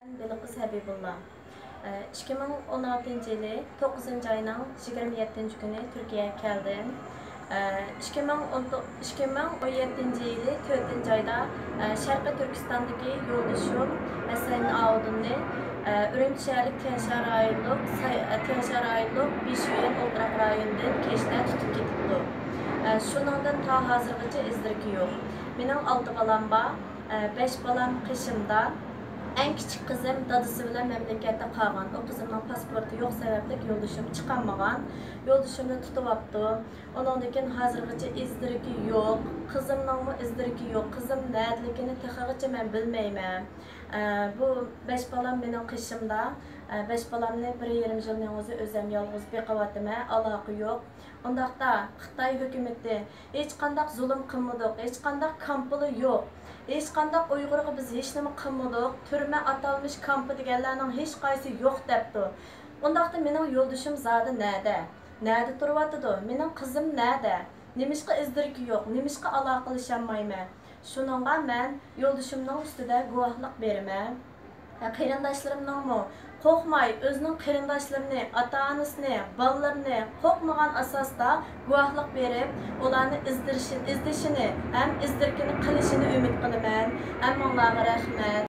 Biliqis Habibullah. 2016 yılı 9. ayının 27. günü Türkiye'ye geldim. 2017 yılı 4. ayda Şarkı Türkistan'daki yoldaşım Esen Ağudun'u Ürümçi şehirlik Tenşar rayonluq 5 yön Oldurak rayonundan keşte tutup ketipdi. Şunundan ta hazırgacha izdirki yok. Mening 6 balam var, 5 balam qishimda. En küçük kızım dadısı bilen memlekette kalgan. O kızımın pasportu yok sebeplik yoldaşım çıkanmagan. Yoldaşımını tutup onundakin hazırgıcı izdiriki yok. Kızımның mı izdiriki yok. Kızım nerdelikini texagıcı ben bilmeymem. Bu 5 balam benim kışımda. 5 balamni 1,5 yılın özü özüm yalğız beqavatıma alaqı yok. Ondaqda Xitay hükümeti hiç qandaq zulüm qılmadık, hiç qandaq kampılı yok. Hiç qandaq Uygur'a biz hiç nima qılmadık. Türme atalmış kampı deganlarning hech qaysi yo'q debdi. Ondaqda mening yo'ldoshim zodi nerede? Nerede turyapti? Mening qizim nerede? Nimishqa izdirki yo'q? Nimishqa aloqalasholmayman? Shuningga men yo'ldoshimning ustida guvohlik beraman. Qarindoshlarımningmi qo'rqmay o'zining qarindoshlarini, ota-onasini, bolalarini qo'rqmagan asosda guvohlik berib, ularni izdishini ham izdirkini qilishini umid qilaman. Hammaga rahmat.